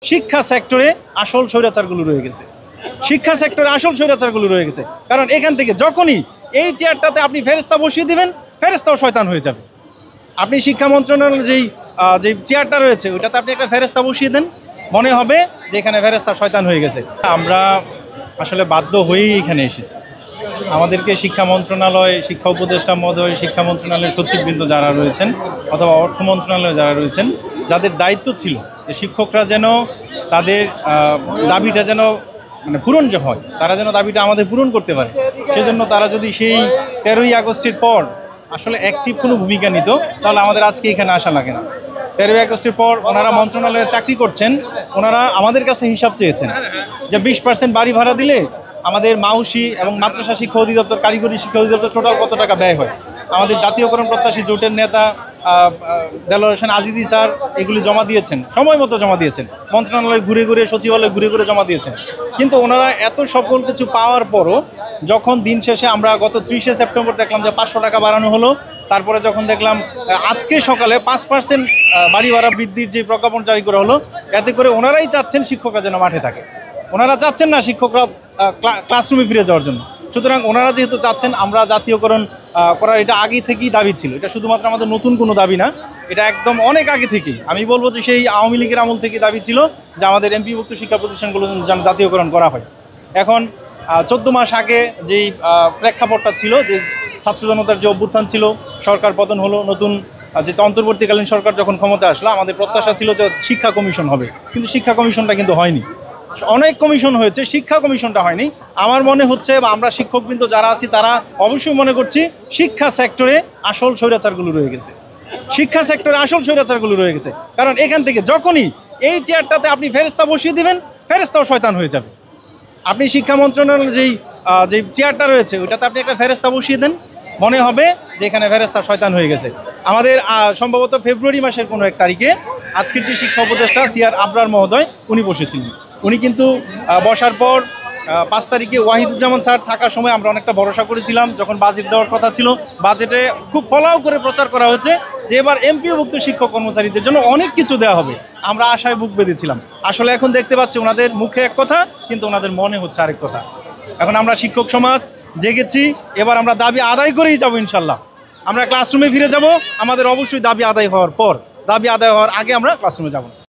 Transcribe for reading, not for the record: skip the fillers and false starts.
শিক্ষা সেক্টরে আসল স্বৈরাচারগুলো রয়ে গেছে। শিক্ষা সেক্টরে আসল স্বৈরাচারগুলো রয়ে গেছে। কারণ এখান থেকে যখনই এই চেয়ারটাতে আপনি ফেরেস্তা বসিয়ে দিবেন, ফেরেস্তাও শয়তান হয়ে যাবে। আপনি শিক্ষা মন্ত্রণালয়ের যেই চেয়ারটা রয়েছে ওইটাতে আপনি একটা ফেরেস্তা বসিয়ে দেন, মনে হবে যে এখানে ফেরেস্তা শয়তান হয়ে গেছে। আমরা আসলে বাধ্য হয়েই এখানে এসেছি। আমাদেরকে শিক্ষা মন্ত্রণালয়, শিক্ষা উপদেষ্টা মহোদয়, শিক্ষা মন্ত্রণালয়ের সচিববৃন্দ যারা রয়েছেন অথবা অর্থ মন্ত্রণালয়ে যারা রয়েছেন, যাদের দায়িত্ব ছিল যে শিক্ষকরা যেন তাদের দাবিটা যেন পূরণ যে হয়, তারা যেন দাবিটা আমাদের পূরণ করতে পারে, সেজন্য তারা যদি সেই 13ই আগস্টের পর আসলে অ্যাক্টিভ কোনো ভূমিকা নিত, তাহলে আমাদের আজকে এখানে আসা লাগে না। 13ই আগস্টের পর ওনারা মন্ত্রণালয়ে চাকরি করছেন, ওনারা আমাদের কাছে হিসাব চেয়েছেন যে 20% বাড়ি ভাড়া দিলে আমাদের মাউসি এবং মাদ্রাসা শিক্ষা অধিদপ্তর, কারিগরি শিক্ষা অধিদপ্তর টোটাল কত টাকা ব্যয় হয়। আমাদের জাতীয়করণ প্রত্যাশী জোটের নেতা দেলোয়ার হোসেন আজিজি স্যার এগুলি জমা দিয়েছেন, সময় মতো জমা দিয়েছেন, মন্ত্রণালয় ঘুরে ঘুরে, সচিবালয় ঘুরে ঘুরে জমা দিয়েছেন। কিন্তু ওনারা এত সকল কিছু পাওয়ার পরও যখন দিন শেষে আমরা গত 30শে সেপ্টেম্বর দেখলাম যে 500 টাকা বাড়ানো হলো, তারপরে যখন দেখলাম আজকে সকালে 5% বাড়ি ভাড়া বৃদ্ধির যে প্রজ্ঞাপন জারি করা হলো, এতে করে ওনারাই চাচ্ছেন শিক্ষকরা যেন মাঠে থাকে। ওনারা চাচ্ছেন না শিক্ষকরা ক্লাসরুমে ফিরে যাওয়ার জন্য। সুতরাং ওনারা যেহেতু চাচ্ছেন, আমরা জাতীয়করণ করার এটা আগে থেকেই দাবি ছিল। এটা শুধুমাত্র আমাদের নতুন কোনো দাবি না, এটা একদম অনেক আগে থেকেই, আমি বলবো যে সেই আওয়ামী লীগের আমল থেকে দাবি ছিল যে আমাদের এমপিভুক্ত শিক্ষা প্রতিষ্ঠানগুলো যেন জাতীয়করণ করা হয়। এখন 14 মাস আগে যেই প্রেক্ষাপটটা ছিল, যে ছাত্র জনতার যে অভ্যুত্থান ছিল, সরকার পতন হলো, নতুন যে অন্তর্বর্তীকালীন সরকার যখন ক্ষমতা আসলো, আমাদের প্রত্যাশা ছিল যে শিক্ষা কমিশন হবে, কিন্তু শিক্ষা কমিশনটা কিন্তু হয়নি। অনেক কমিশন হয়েছে, শিক্ষা কমিশনটা হয়নি। আমার মনে হচ্ছে, বা আমরা শিক্ষকবৃন্দ যারা আছি তারা অবশ্যই মনে করছি, শিক্ষা সেক্টরে আসল স্বৈরাচারগুলো রয়ে গেছে। শিক্ষা সেক্টরে আসল স্বৈরাচারগুলো রয়ে গেছে। কারণ এখান থেকে যখনই এই চেয়ারটাতে আপনি ফেরেস্তা বসিয়ে দিবেন, ফেরেস্তাও শয়তান হয়ে যাবে। আপনি শিক্ষা মন্ত্রণালয়ের যেই চেয়ারটা রয়েছে ওইটাতে আপনি একটা ফেরেস্তা বসিয়ে দেন, মনে হবে যে এখানে ফেরেস্তা শয়তান হয়ে গেছে। আমাদের সম্ভবত ফেব্রুয়ারি মাসের কোনো এক তারিখে আজকের যে শিক্ষা উপদেষ্টা সিআর আবরার মহোদয় উনি বসেছিলেন। উনি কিন্তু বসার পর 5 তারিখে ওয়াহিদুজ্জামান স্যার থাকার সময় আমরা অনেকটা ভরসা করেছিলাম, যখন বাজেট দেওয়ার কথা ছিল, বাজেটে খুব ফলাও করে প্রচার করা হয়েছে যে এবার এমপিওভুক্ত শিক্ষক কর্মচারীদের জন্য অনেক কিছু দেওয়া হবে। আমরা আশায় বুক বেঁধেছিলাম। আসলে এখন দেখতে পাচ্ছি ওনাদের মুখে এক কথা, কিন্তু ওনাদের মনে হচ্ছে আরেক কথা। এখন আমরা শিক্ষক সমাজ জেগেছি, এবার আমরা দাবি আদায় করেই যাব ইনশাল্লাহ। আমরা ক্লাসরুমে ফিরে যাব, আমাদের অবশ্যই দাবি আদায় হওয়ার পর, দাবি আদায় হওয়ার আগে আমরা ক্লাসরুমে যাব না।